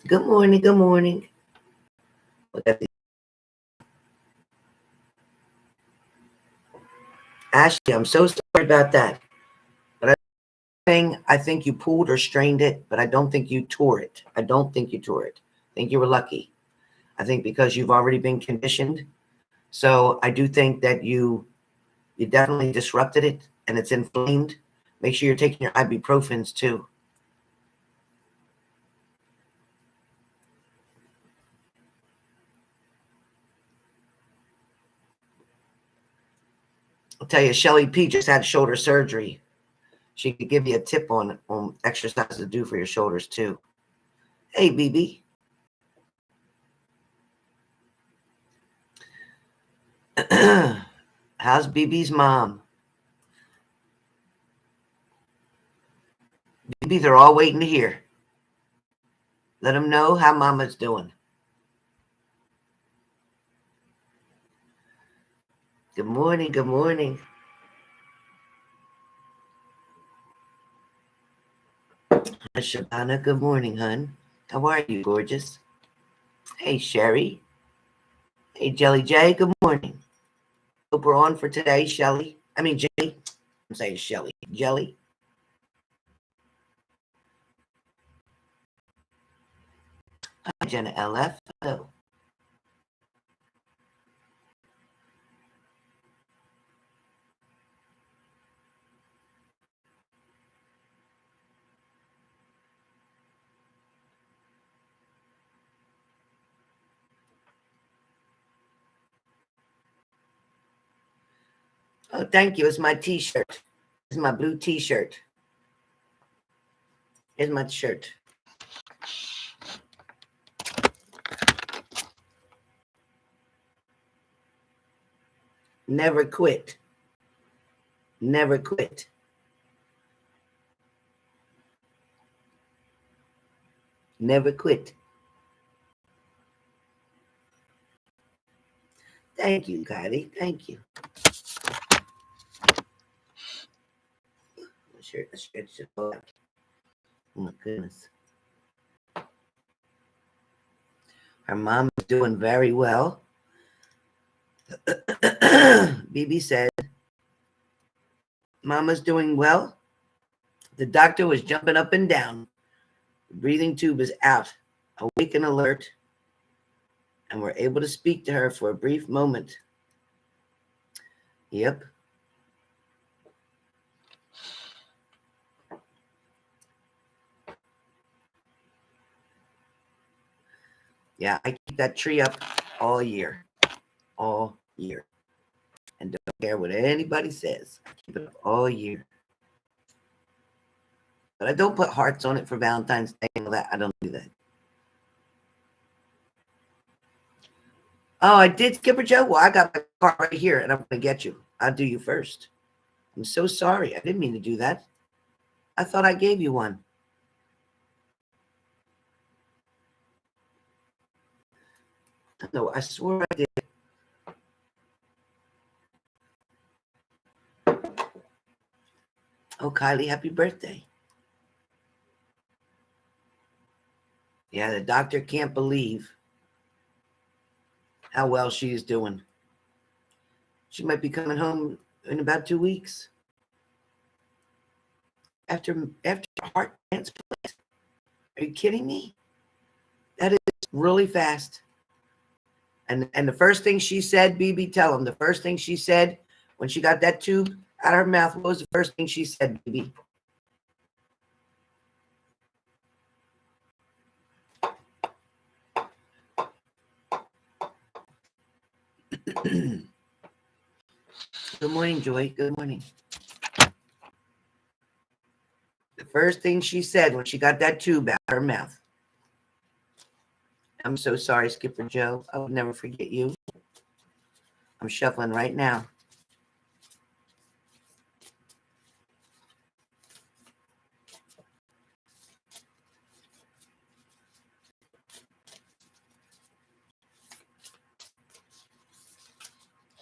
Good morning. Good morning. Ashley, I'm so sorry about that. But I think you pulled or strained it, but I don't think you tore it. I don't think you tore it. I think you were lucky. I think because you've already been conditioned. So I do think that you definitely disrupted it and it's inflamed. Make sure you're taking your ibuprofens too. I'll tell you, Shelly P just had shoulder surgery. She could give you a tip on exercises to do for your shoulders too. Hey, BB. How's BB's mom? BB, they're all waiting to hear. Let them know how mama's doing. Good morning. Good morning. Hi, Shabana. Good morning, hun. How are you, gorgeous? Hey, Sherry. Hey, Jelly J. Good morning. Hope we're on for today, Shelly. I mean, Jenny. I'm saying Shelly. Jelly. Hi, Jenna LF. Hello. Oh, thank you. It's my t-shirt. It's my blue t-shirt. Here's my shirt. Never quit. Never quit. Never quit. Thank you, Kylie. Thank you. My shirt, the shirt just black. Oh my goodness. Her mom is doing very well. BB said, Mama's doing well. The doctor was jumping up and down. The breathing tube is out, awake and alert, and we're able to speak to her for a brief moment. Yep. Yeah, I keep that tree up all year. All year. And don't care what anybody says. I keep it up all year. But I don't put hearts on it for Valentine's Day and all that. I don't do that. Oh, I did, Skipper Joe? Well, I got my car right here, and I'm going to get you. I'll do you first. I'm so sorry. I didn't mean to do that. I thought I gave you one. No, I swear I did. Oh, Kylie, happy birthday. Yeah, the doctor can't believe how well she is doing. She might be coming home in about 2 weeks after a heart transplant. Are you kidding me? That is really fast. And the first thing she said, BB, tell him the first thing she said when she got that tube out of her mouth, what was the first thing she said, BB? Good morning, Joy. Good morning. The first thing she said when she got that tube out of her mouth. I'm so sorry, Skipper Joe. I will never forget you. I'm shuffling right now.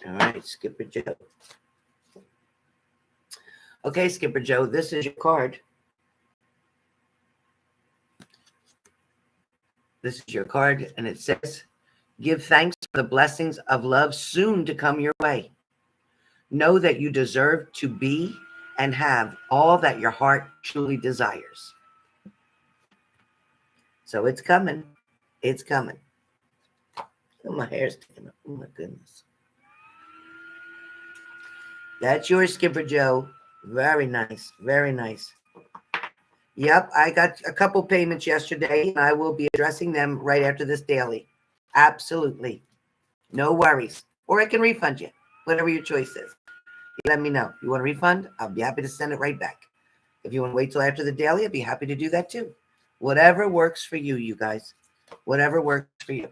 All right, Skipper Joe. Okay, Skipper Joe, this is your card. This is your card, and it says, give thanks for the blessings of love soon to come your way. Know that you deserve to be and have all that your heart truly desires. So it's coming. It's coming. Oh, my hair's sticking up. Oh, my goodness. That's yours, Skipper Joe. Very nice. Very nice. Yep, I got a couple payments yesterday, and I will be addressing them right after this daily. Absolutely. No worries. Or I can refund you, whatever your choice is. You let me know. You want a refund? I'll be happy to send it right back. If you want to wait till after the daily, I'd be happy to do that too. Whatever works for you, you guys. Whatever works for you.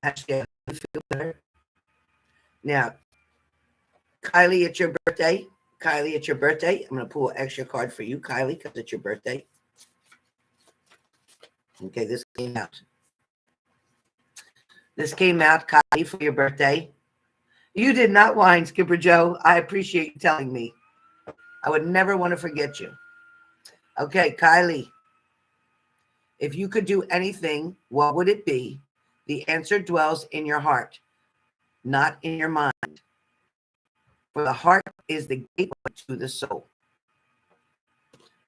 Actually, I feel better. Now, Kylie, it's your birthday. Kylie, it's your birthday. I'm going to pull an extra card for you, Kylie, because it's your birthday. Okay, this came out. This came out, Kylie, for your birthday. You did not whine, Skipper Joe. I appreciate you telling me. I would never want to forget you. Okay, Kylie, if you could do anything, what would it be? The answer dwells in your heart, not in your mind. For the heart is the gateway to the soul.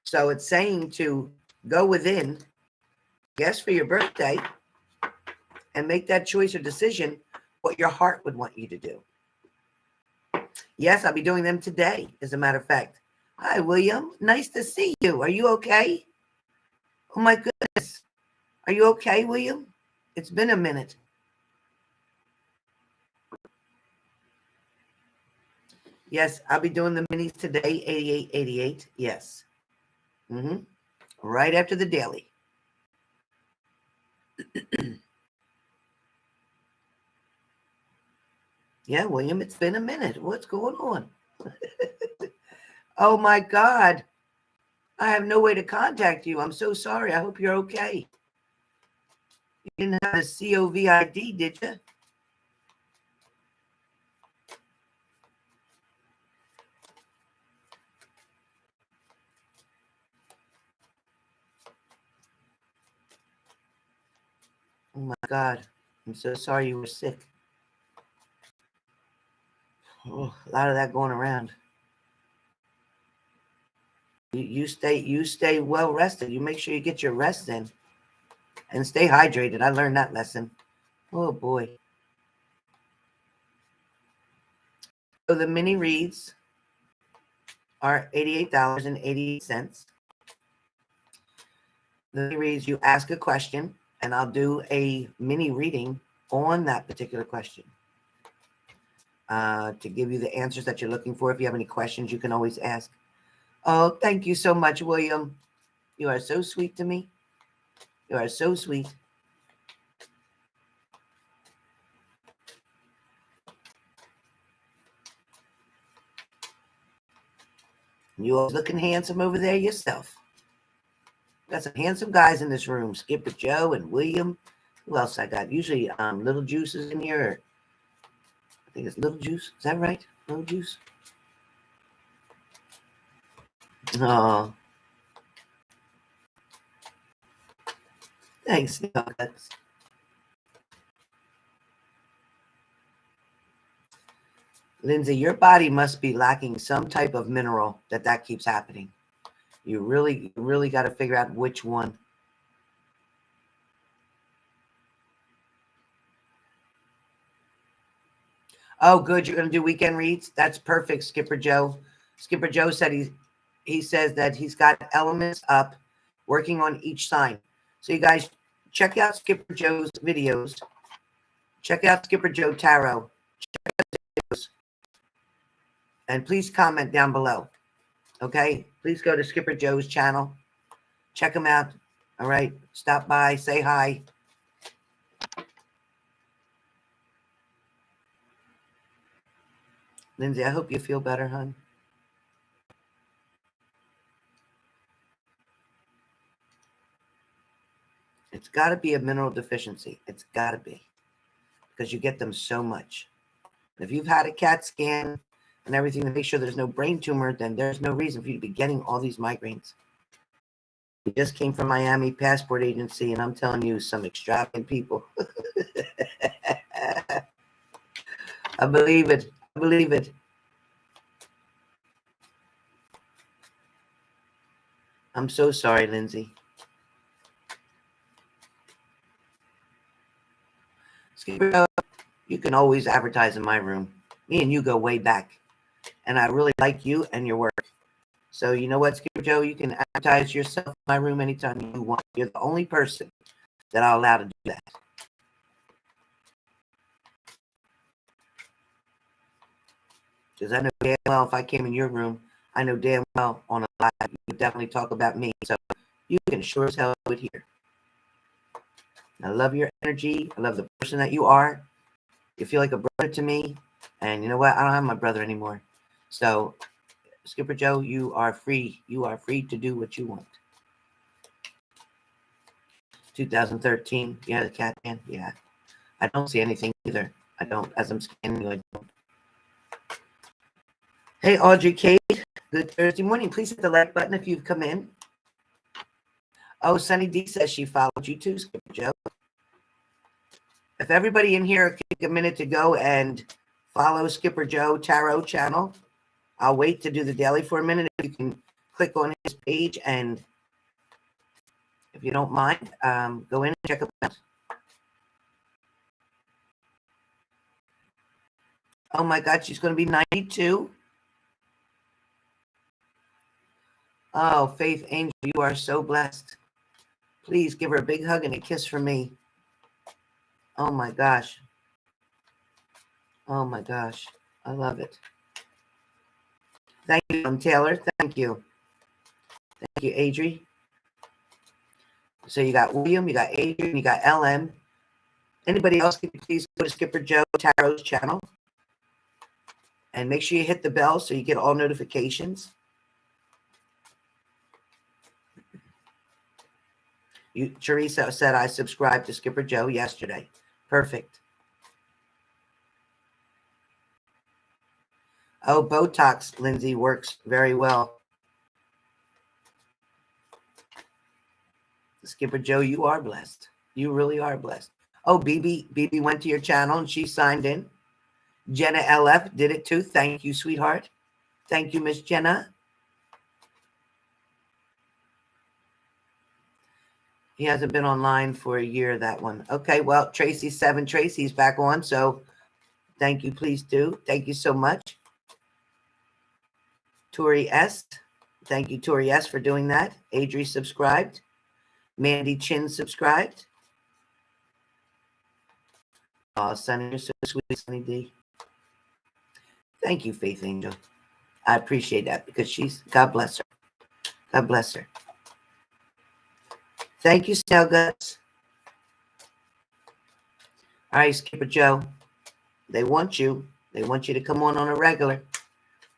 So it's saying to go within, guess for your birthday, and make that choice or decision what your heart would want you to do. Yes, I'll be doing them today, as a matter of fact. Hi, William. Nice to see you. Are you okay? Oh, my goodness. Are you okay, William? It's been a minute. Yes, I'll be doing the minis today, 8888. Yes. Right after the daily. Yeah, William, it's been a minute. What's going on? Oh, my God. I have no way to contact you. I'm so sorry. I hope you're okay. You didn't have a COVID, did you? Oh, my God. I'm so sorry you were sick. Oh, a lot of that going around. You stay well rested. You make sure you get your rest in and stay hydrated. I learned that lesson. Oh, boy. So the mini reads are $88.88. The mini reads, you ask a question, and I'll do a mini reading on that particular question to give you the answers that you're looking for. If you have any questions, you can always ask. Oh, thank you so much, William. You are so sweet to me. You are so sweet. You always looking handsome over there yourself. Got some handsome guys in this room. Skipper Joe and William. Who else I got? Usually Little Juice is in here. I think it's Little Juice. Is that right? Little Juice? Oh. Thanks. Lindsay, your body must be lacking some type of mineral that keeps happening. You really got to figure out which one. Oh, good. You're going to do weekend reads? That's perfect, Skipper Joe. Skipper Joe said he says that he's got elements up working on each sign. So you guys check out Skipper Joe's videos. Check out Skipper Joe Tarot. Check out his videos. And please comment down below. Okay? Please go to Skipper Joe's channel. Check him out. All right? Stop by. Say hi. Lindsay, I hope you feel better, hon. It's got to be a mineral deficiency. It's got to be. Because you get them so much. If you've had a CAT scan, and everything to make sure there's no brain tumor, then there's no reason for you to be getting all these migraines. We just came from Miami Passport Agency, and I'm telling you, some extravagant people. I believe it. I believe it. I'm so sorry, Lindsay. Skipper, you can always advertise in my room. Me and you go way back, and I really like you and your work. So you know what, Skipper Joe, you can advertise yourself in my room anytime you want. You're the only person that I'll allow to do that. Because I know damn well if I came in your room, I know damn well on a live, you would definitely talk about me. So you can sure as hell do it here. I love your energy. I love the person that you are. You feel like a brother to me. And you know what? I don't have my brother anymore. So, Skipper Joe, you are free. You are free to do what you want. 2013. Yeah, the cat man. Yeah. I don't see anything either. I don't. As I'm scanning, I don't. Hey, Audrey Kate. Good Thursday morning. Please hit the like button if you've come in. Oh, Sunny D says she followed you too, Skipper Joe. If everybody in here take a minute to go and follow Skipper Joe Tarot channel, I'll wait to do the daily for a minute. If you can click on his page, and if you don't mind, go in and check him out. Oh my God, she's going to be 92. Oh, Faith Angel, you are so blessed. Please give her a big hug and a kiss from me. Oh my gosh. Oh my gosh. I love it. Thank you, Taylor. Thank you. Thank you, Adri. So you got William, you got Adrian, you got LM. Anybody else, can you please go to Skipper Joe Tarot's channel and make sure you hit the bell so you get all notifications. Teresa said I subscribed to Skipper Joe yesterday. Perfect. Oh, Botox, Lindsay, works very well. Skipper Joe, you are blessed. You really are blessed. Oh, BB went to your channel and she signed in. Jenna LF did it too. Thank you, sweetheart. Thank you, Miss Jenna. He hasn't been online for a year, that one. Okay, well, Tracy7 Tracy's back on, so thank you, please do. Thank you so much. Tori S. Thank you, Tori S, for doing that. Adri subscribed. Mandy Chin subscribed. Oh, Sunny, you're so sweet, Sunny D. Thank you, Faith Angel. I appreciate that because she's, God bless her. God bless her. Thank you, Snail Guts. All right, Skipper Joe. They want you. They want you to come on a regular.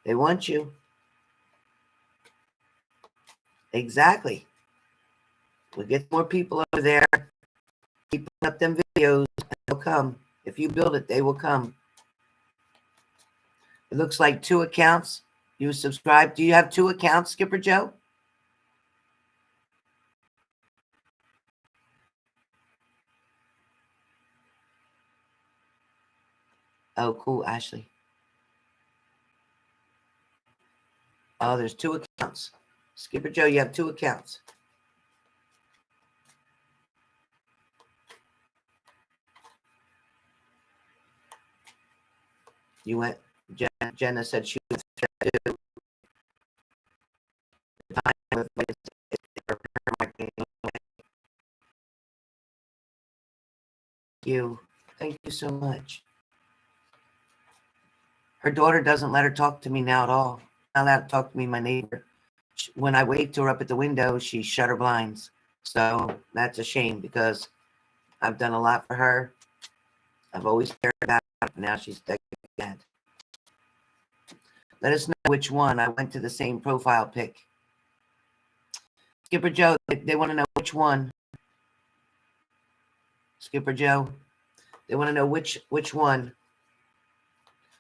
They want you. Exactly. We'll get more people over there. Keep putting up them videos, and they'll come. If you build it, they will come. It looks like 2 accounts. You subscribe. Do you have 2 accounts, Skipper Joe? Oh, cool, Ashley. Oh, there's 2 accounts. Skipper Joe, you have 2 accounts. You went, Jenna said she was too. Thank you so much. Her daughter doesn't let her talk to me now at all. Not allowed to talk to me, my neighbor. When I waved to her up at the window, she shut her blinds. So that's a shame because I've done a lot for her. I've always cared about her. Now she's dead. Let us know which one. I went to the same profile pic. Skipper Joe, they want to know which one. Skipper Joe, they want to know which one.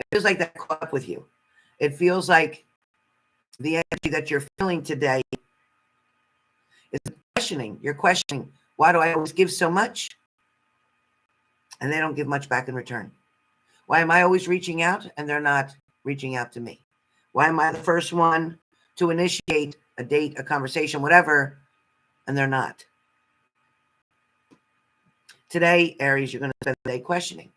It feels like that caught up with you. It feels like the energy that you're feeling today is questioning. You're questioning, why do I always give so much? And they don't give much back in return. Why am I always reaching out and they're not reaching out to me? Why am I the first one to initiate a date, a conversation, whatever, and they're not? Today, Aries, you're going to spend the day questioning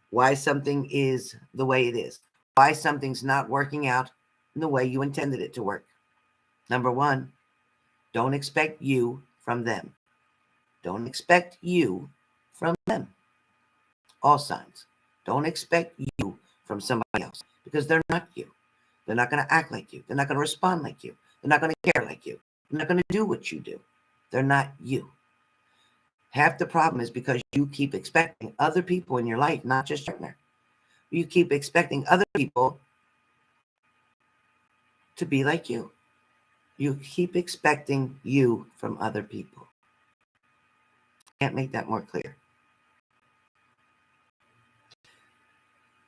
why something is the way it is, why something's not working out in the way you intended it to work. Number one, don't expect you from them. Don't expect you from them. All signs. Don't expect you from somebody else because they're not you. They're not going to act like you. They're not going to respond like you. They're not going to care like you. They're not going to do what you do. They're not you. Half the problem is because you keep expecting other people in your life, not just your partner. You keep expecting other people to be like you. You keep expecting you from other people. Can't make that more clear.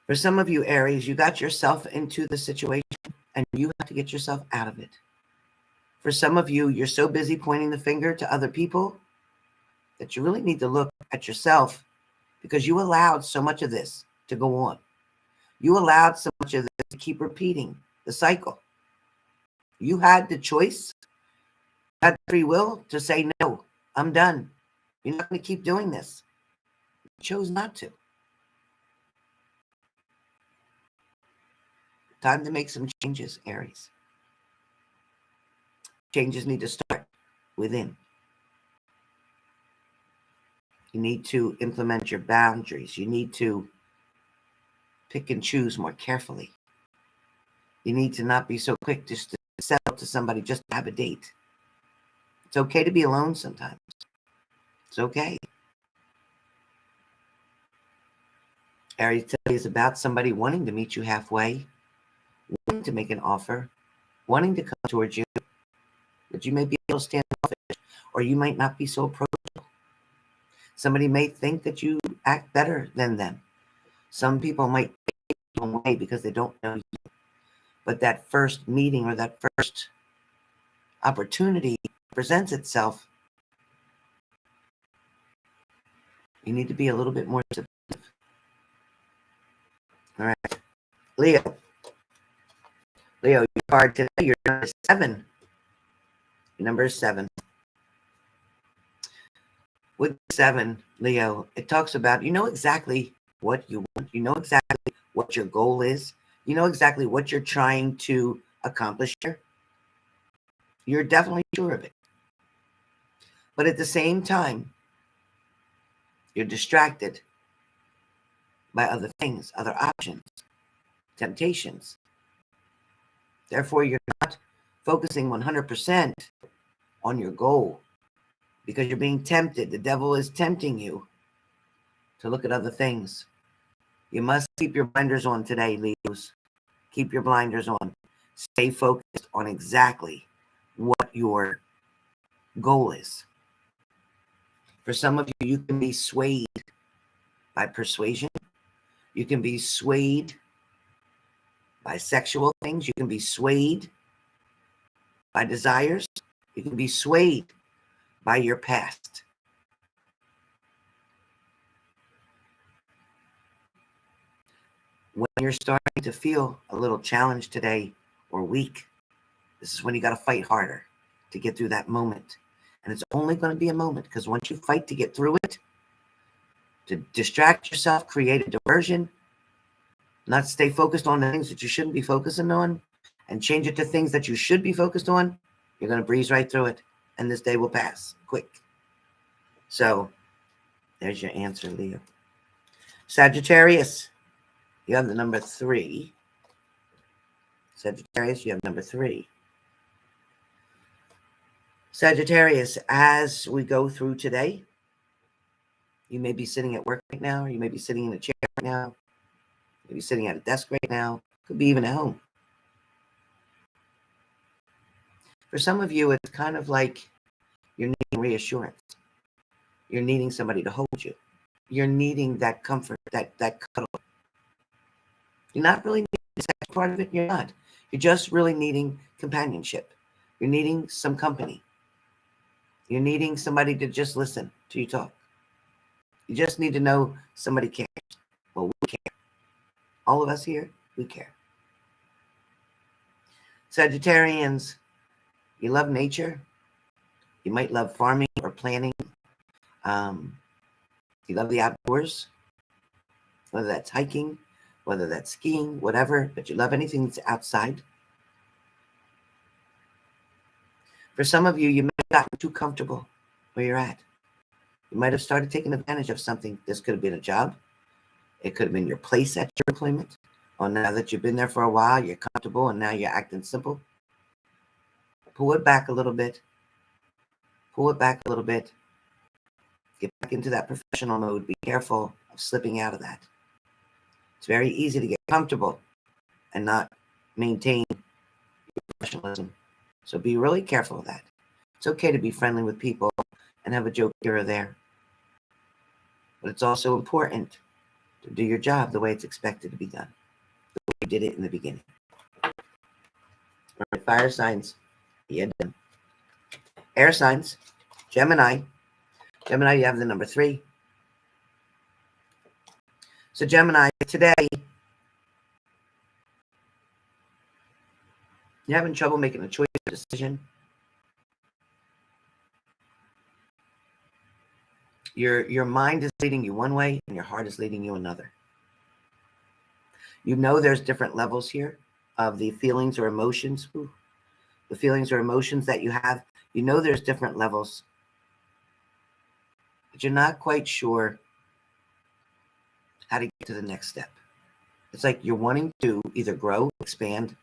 For some of you, Aries, you got yourself into the situation and you have to get yourself out of it. For some of you, you're so busy pointing the finger to other people that you really need to look at yourself because you allowed so much of this to go on. You allowed so much of this to keep repeating the cycle. You had the choice, you had free will to say, no, I'm done. You're not going to keep doing this. You chose not to. Time to make some changes, Aries. Changes need to start within. You need to implement your boundaries. You need to pick and choose more carefully. You need to not be so quick just to settle to somebody just to have a date. It's okay to be alone sometimes. It's okay. Aries today is about somebody wanting to meet you halfway, wanting to make an offer, wanting to come towards you, but you may be a little standoffish, or you might not be so approachable. Somebody may think that you act better than them. Some people might take you away because they don't know you. But that first meeting or that first opportunity presents itself, you need to be a little bit more submissive. All right. Leo, your card today, you're number 7. Your number is 7. With 7, Leo, it talks about, you know exactly what you want. You know exactly what your goal is. You know exactly what you're trying to accomplish here. You're definitely sure of it. But at the same time, you're distracted by other things, other options, temptations. Therefore, you're not focusing 100% on your goal because you're being tempted. The devil is tempting you to look at other things. You must keep your blinders on today, Leos. Keep your blinders on. Stay focused on exactly what your goal is. For some of you, you can be swayed by persuasion. You can be swayed by sexual things. You can be swayed by desires. You can be swayed by your past. When you're starting to feel a little challenged today or weak, this is when you got to fight harder to get through that moment. And it's only going to be a moment because once you fight to get through it, to distract yourself, create a diversion, not stay focused on the things that you shouldn't be focusing on, and change it to things that you should be focused on, you're going to breeze right through it. And this day will pass quick. So there's your answer, Leo. Sagittarius, you have the number 3. Sagittarius, you have number 3. Sagittarius, as we go through today, you may be sitting at work right now, or you may be sitting in a chair right now, maybe sitting at a desk right now, could be even at home. For some of you, it's kind of like you're needing reassurance. You're needing somebody to hold you. You're needing that comfort, that cuddle. You're not really needing the sex part of it. You're not. You're just really needing companionship. You're needing some company. You're needing somebody to just listen to you talk. You just need to know somebody cares. Well, we care. All of us here, we care. Sagittarians, you love nature. You might love farming or planting. You love the outdoors, whether that's hiking, whether that's skiing, whatever, but you love anything that's outside. For some of you, you might have gotten too comfortable where you're at. You might have started taking advantage of something. This could have been a job. It could have been your place at your employment. Or now that you've been there for a while, you're comfortable and now you're acting simple. Pull it back a little bit. Pull it back a little bit. Get back into that professional mode. Be careful of slipping out of that. It's very easy to get comfortable and not maintain your professionalism. So be really careful of that. It's okay to be friendly with people and have a joke here or there. But it's also important to do your job the way it's expected to be done. The way you did it in the beginning. All right, fire signs. Yeah, done. Air signs. Gemini. Gemini, you have the number 3. So Gemini, today, you're having trouble making a choice or decision. Your mind is leading you one way and your heart is leading you another. You know there's different levels here of the feelings or emotions. The feelings or emotions that you have. You know there's different levels. But you're not quite sure how to get to the next step. It's like you're wanting to either grow, expand,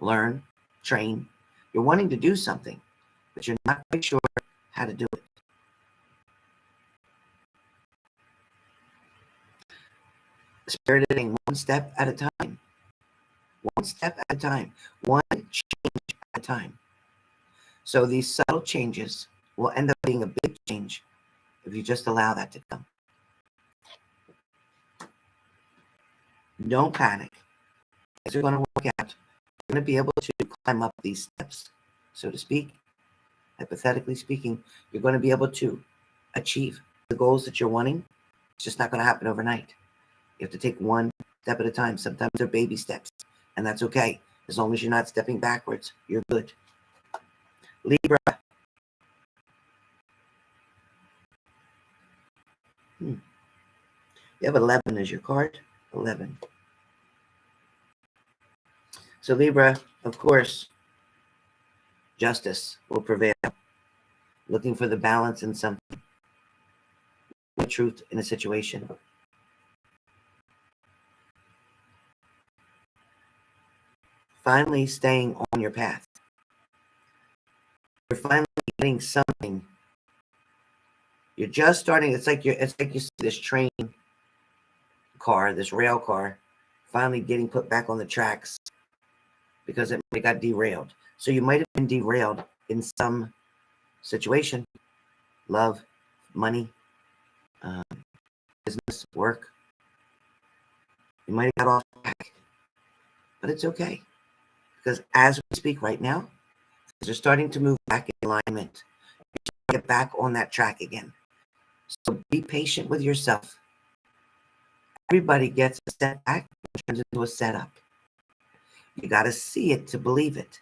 learn, train. You're wanting to do something, but you're not quite sure how to do it. Spirit is saying one step at a time. One step at a time. One change at a time. So these subtle changes will end up being a big change if you just allow that to come. Don't panic. Things are going to work out. You're going to be able to climb up these steps, so to speak. Hypothetically speaking, you're going to be able to achieve the goals that you're wanting. It's just not going to happen overnight. You have to take one step at a time. Sometimes they're baby steps, and that's okay. As long as you're not stepping backwards, you're good. Libra. You have 11 as your card. 11. So Libra, of course, justice will prevail. Looking for the balance in something. The truth in a situation. Finally staying on your path. You're finally getting something. You're just starting. It's like you see this train car, this rail car, finally getting put back on the tracks because it got derailed. So you might have been derailed in some situation, love, money, business, work. You might have got off track, but it's okay because as we speak right now, things are starting to move back in alignment. Get back on that track again. So be patient with yourself. Everybody gets a setback and turns into a setup. You got to see it to believe it.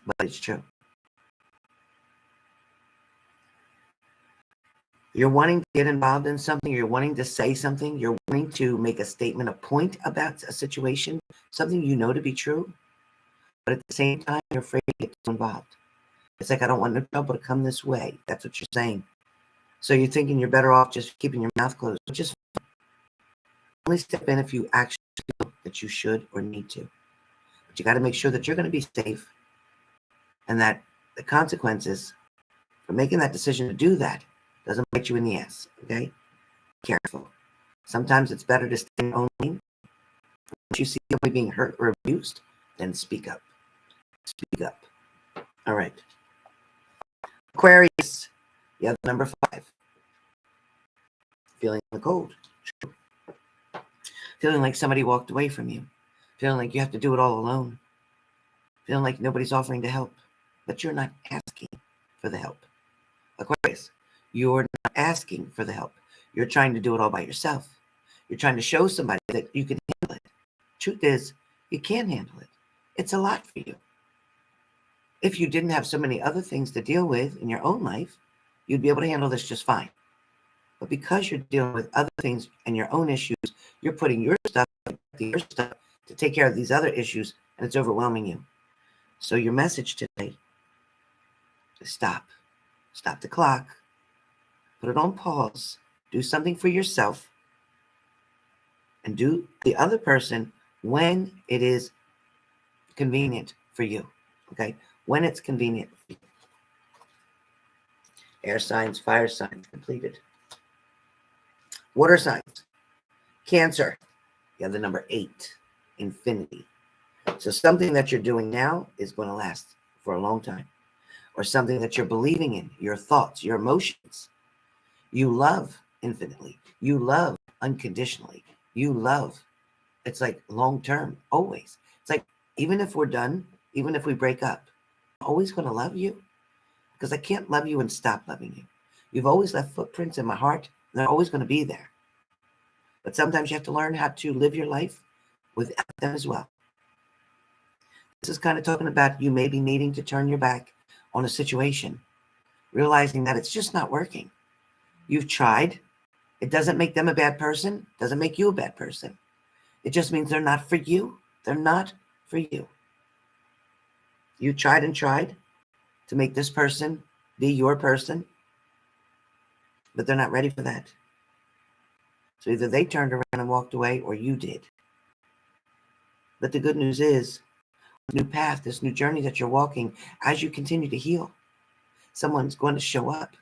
But it's true. You're wanting to get involved in something. You're wanting to say something. You're wanting to make a statement, a point about a situation, something you know to be true. But at the same time, you're afraid to get too involved. It's like, I don't want no trouble to come this way. That's what you're saying. So you're thinking you're better off just keeping your mouth closed, which is fine. Only step in if you actually feel that you should or need to. But you got to make sure that you're going to be safe and that the consequences for making that decision to do that doesn't bite you in the ass, okay? Be careful. Sometimes it's better to stay in your own lane. Once you see somebody being hurt or abused, then speak up. Speak up. All right. Aquarius, you have number 5. Feeling the cold. True. feeling like somebody walked away from you, feeling like you have to do it all alone, feeling like nobody's offering to help, but you're not asking for the help. Aquarius, you're not asking for the help. You're trying to do it all by yourself. You're trying to show somebody that you can handle it. Truth is, you can't handle it. It's a lot for you. If you didn't have so many other things to deal with in your own life, you'd be able to handle this just fine. But because you're dealing with other things and your own issues, you're putting your stuff to take care of these other issues, and it's overwhelming you. So your message today is stop. Stop the clock. Put it on pause. Do something for yourself. And do the other person when it is convenient for you. Okay? When it's convenient for you. Air signs, fire signs, completed. Water signs. Cancer. You have the number 8. Infinity. So something that you're doing now is going to last for a long time. Or something that you're believing in, your thoughts, your emotions. You love infinitely. You love unconditionally. You love. It's like long term, always. It's like, even if we're done, even if we break up, I'm always going to love you because I can't love you and stop loving you. You've always left footprints in my heart, and they're always going to be there. But sometimes you have to learn how to live your life without them as well. This is kind of talking about you maybe needing to turn your back on a situation, realizing that it's just not working. You've tried. It doesn't make them a bad person, doesn't make you a bad person. It just means they're not for you. They're not for you. You tried and tried to make this person be your person, but they're not ready for that. So either they turned around and walked away or you did. But the good news is, new path, this new journey that you're walking, as you continue to heal, someone's going to show up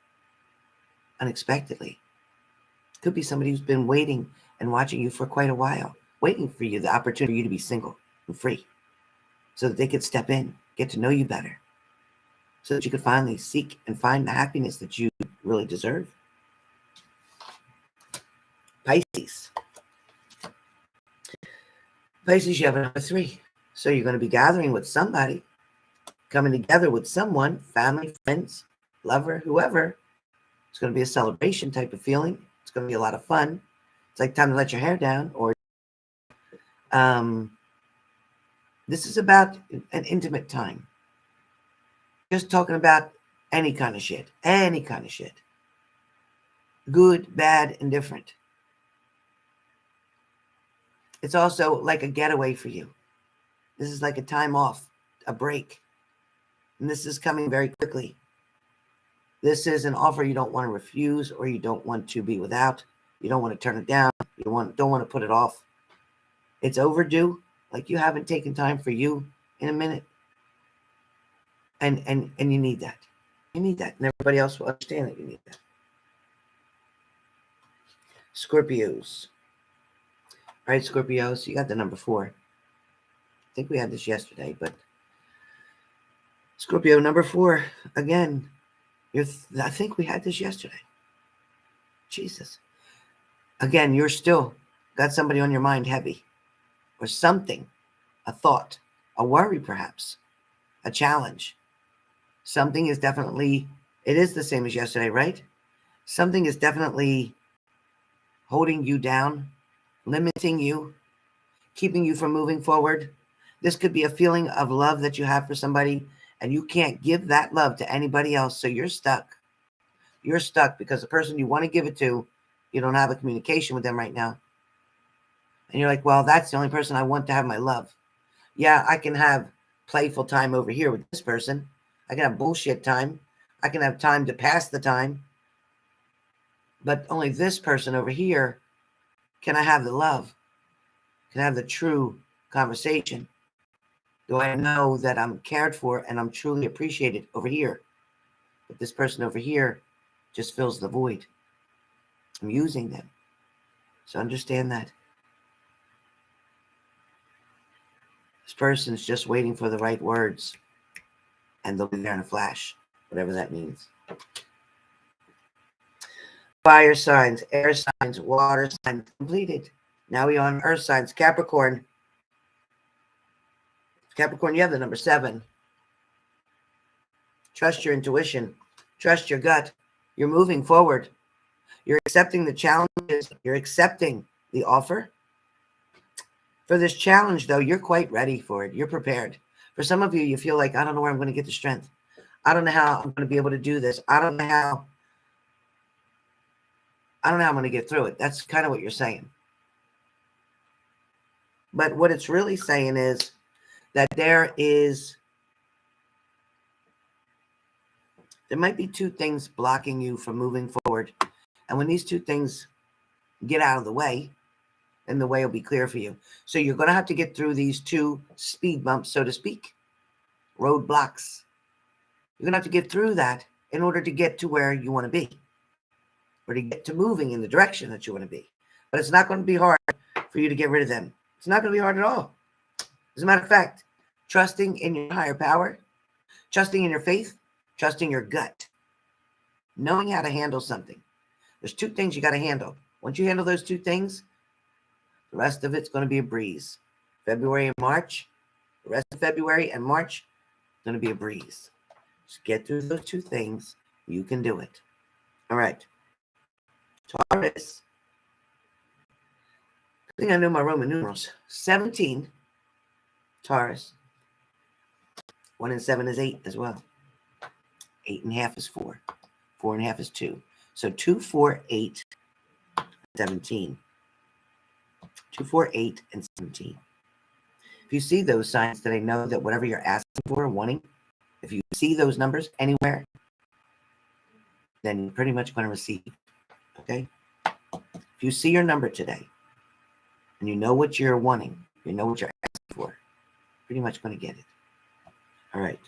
unexpectedly. Could be somebody who's been waiting and watching you for quite a while, waiting for you, the opportunity for you to be single and free, so that they could step in, get to know you better, so that you could finally seek and find the happiness that you really deserve. Pisces. Pisces, you have a number 3. So you're going to be gathering with somebody, coming together with someone, family, friends, lover, whoever. It's going to be a celebration type of feeling. It's going to be a lot of fun. It's like time to let your hair down. Or this is about an intimate time. Just talking about any kind of shit. Any kind of shit. Good, bad, indifferent. It's also like a getaway for you. This is like a time off, a break. And this is coming very quickly. This is an offer you don't want to refuse, or you don't want to be without. You don't want to turn it down. You don't want to put it off. It's overdue. Like you haven't taken time for you in a minute. And you need that. You need that. And everybody else will understand that you need that. Scorpios. All right, Scorpios, you got the number 4. I think we had this yesterday, but Scorpio, number 4, again, I think we had this yesterday. Jesus. Again, you're still got somebody on your mind heavy, or something, a thought, a worry perhaps, a challenge. Something is definitely, it is the same as yesterday, right? Something is definitely holding you down, limiting you, keeping you from moving forward. This could be a feeling of love that you have for somebody, and you can't give that love to anybody else, so you're stuck. You're stuck because the person you want to give it to, you don't have a communication with them right now. And you're like, well, that's the only person I want to have my love. Yeah, I can have playful time over here with this person. I can have bullshit time. I can have time to pass the time. But only this person over here can I have the love, can I have the true conversation. Do I know that I'm cared for and I'm truly appreciated over here? But this person over here just fills the void. I'm using them. So understand that. This person's just waiting for the right words, and they'll be there in a flash, whatever that means. Fire signs, air signs, water signs, completed. Now we on earth signs. Capricorn. Capricorn, you have the number 7. Trust your intuition. Trust your gut. You're moving forward. You're accepting the challenges. You're accepting the offer. For this challenge, though, you're quite ready for it. You're prepared. For some of you, you feel like, I don't know where I'm going to get the strength. I don't know how I'm going to be able to do this. I don't know how I'm going to get through it. That's kind of what you're saying. But what it's really saying is that there might be 2 things blocking you from moving forward. And when these 2 things get out of the way, then the way will be clear for you. So you're going to have to get through these 2 speed bumps, so to speak, roadblocks. You're going to have to get through that in order to get to where you want to be, or to get to moving in the direction that you want to be. But it's not going to be hard for you to get rid of them. It's not going to be hard at all. As a matter of fact, trusting in your higher power, trusting in your faith, trusting your gut, knowing how to handle something. There's 2 things you got to handle. Once you handle those 2 things, the rest of it's going to be a breeze. February and March, the rest of February and March, is going to be a breeze. Just get through those 2 things. You can do it. All right. Taurus. I think I know my Roman numerals. 17. Taurus. 1 and 7 is 8 as well. 8 and a half is 4. 4 and a half is 2. So 2, 4, 8, 17. 2, 4, 8, and 17. If you see those signs today, know that whatever you're asking for, wanting, if you see those numbers anywhere, then you're pretty much going to receive. Okay? If you see your number today, and you know what you're wanting, you know what you're asking for, pretty much going to get it. All right.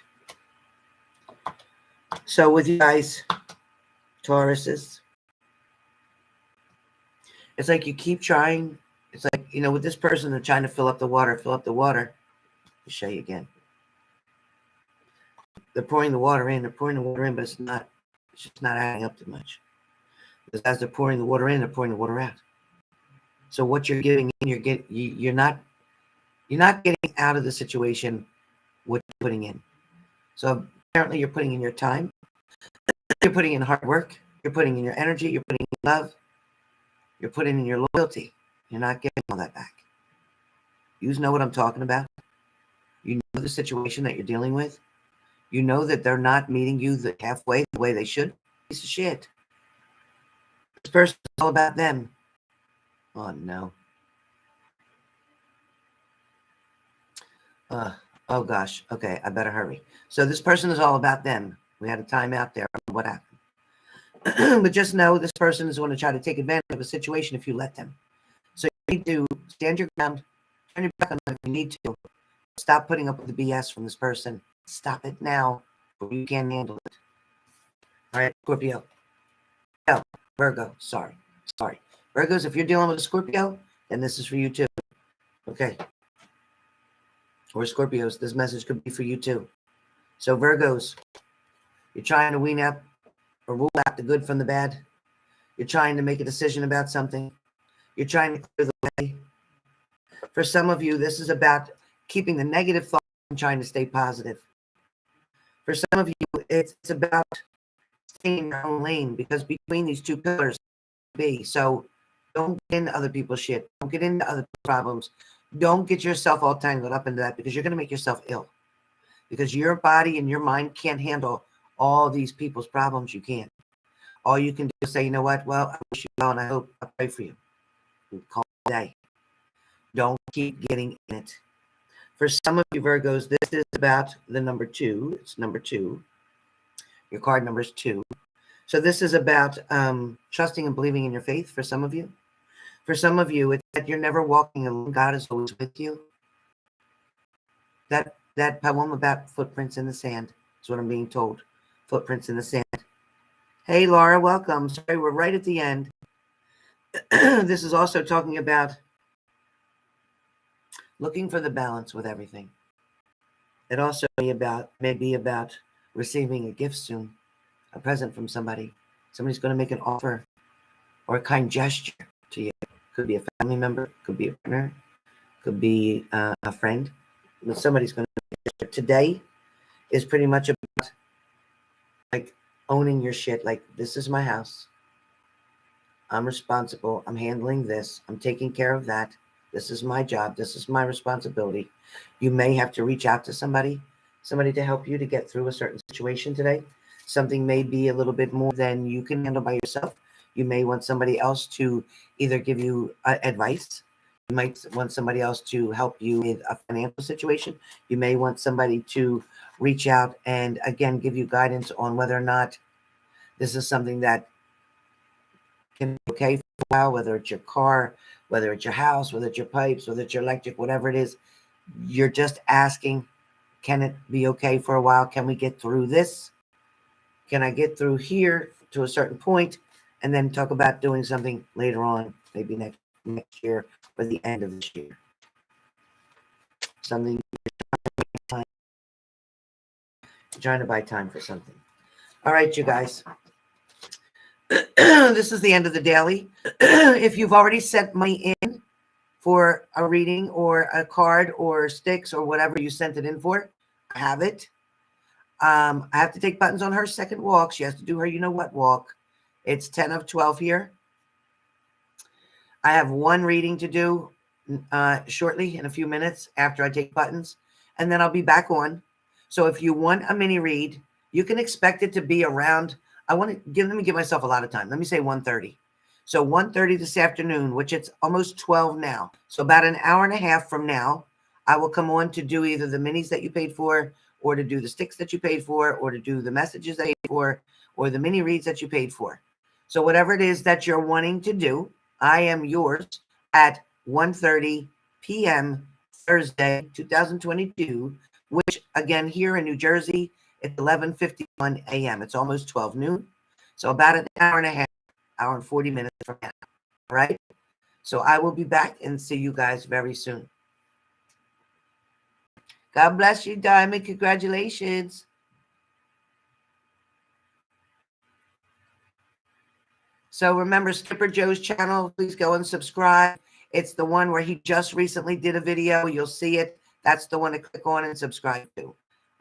So with you guys, Tauruses, it's like you keep trying. It's like, with this person, they're trying to fill up the water. I'll show you again. They're pouring the water in, but it's just not adding up to much. Because as they're pouring the water in, they're pouring the water out. So what you're giving in, you're not getting out of the situation what you're putting in. So apparently you're putting in your time, you're putting in hard work, you're putting in your energy, you're putting in love, you're putting in your loyalty. You're not getting all that back. You know what I'm talking about. You know the situation that you're dealing with. You know that they're not meeting you halfway the way they should. Piece of shit. This person is all about them. Oh no. Oh gosh. Okay, I better hurry. So this person is all about them. We had a timeout there. I don't know what happened. But just know this person is going to try to take advantage of a situation if you let them. So you need to stand your ground, turn your back on them if you need to. Stop putting up with the BS from this person. Stop it now, or you can't handle it. All right, Scorpio. No, Virgo. Sorry. Virgos, if you're dealing with a Scorpio, then this is for you too. Okay. Or Scorpios, this message could be for you too. So Virgos, you're trying to wean out or rule out the good from the bad. You're trying to make a decision about something. You're trying to clear the way. For some of you, this is about keeping the negative thoughts and trying to stay positive. For some of you, it's about staying in your own lane, because between these 2 pillars, so don't get into other people's shit. Don't get into other problems. Don't get yourself all tangled up into that, because you're going to make yourself ill. Because your body and your mind can't handle all these people's problems. You can't. All you can do is say, you know what? Well, I wish you well, and I pray for you. Call it a day. Don't keep getting in it. For some of you Virgos, this is about the number 2. It's number 2. Your card number is 2. So this is about trusting and believing in your faith for some of you. For some of you, it's that you're never walking alone. God is always with you. That poem about footprints in the sand is what I'm being told. Footprints in the sand. Hey, Laura, welcome. Sorry, we're right at the end. This is also talking about looking for the balance with everything. It also may be about receiving a gift soon, a present from somebody. Somebody's going to make an offer or a kind gesture to you. Could be a family member, could be a partner, could be a friend. But somebody's going to. Today is pretty much about like owning your shit. Like, this is my house. I'm responsible. I'm handling this. I'm taking care of that. This is my job. This is my responsibility. You may have to reach out to somebody to help you to get through a certain situation today. Something may be a little bit more than you can handle by yourself. You may want somebody else to either give you advice. You might want somebody else to help you with a financial situation. You may want somebody to reach out and, again, give you guidance on whether or not this is something that can be okay for a while, whether it's your car, whether it's your house, whether it's your pipes, whether it's your electric, whatever it is. You're just asking, can it be okay for a while? Can we get through this? Can I get through here to a certain point and then talk about doing something later on, maybe next year or the end of this year? Something you're trying to buy time for something. All right, you guys. This is the end of the daily. If you've already sent money in for a reading or a card or sticks or whatever you sent it in for, I have it. I have to take buttons on her second walk. She has to do her you-know-what walk. It's 10 of 12 here. I have one reading to do shortly in a few minutes after I take buttons, and then I'll be back on. So if you want a mini read, you can expect it to be around, let me give myself a lot of time. Let me say 1:30. So 1:30 this afternoon, which it's almost 12 now. So about an hour and a half from now, I will come on to do either the minis that you paid for, or to do the sticks that you paid for, or to do the messages that you paid for, or the mini reads that you paid for. So whatever it is that you're wanting to do, I am yours at 1:30 p.m. Thursday, 2022, which, again, here in New Jersey, it's 11:51 a.m. It's almost 12 noon. So about an hour and a half, hour and 40 minutes from now. All right? So I will be back and see you guys very soon. God bless you, Diamond. Congratulations. So remember, Skipper Joe's channel, please go and subscribe. It's the one where he just recently did a video. You'll see it. That's the one to click on and subscribe to.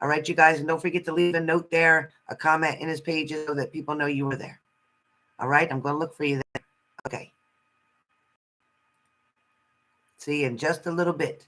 All right, you guys. And don't forget to leave a note there, a comment in his page so that people know you were there. All right, I'm going to look for you there. Okay. See you in just a little bit.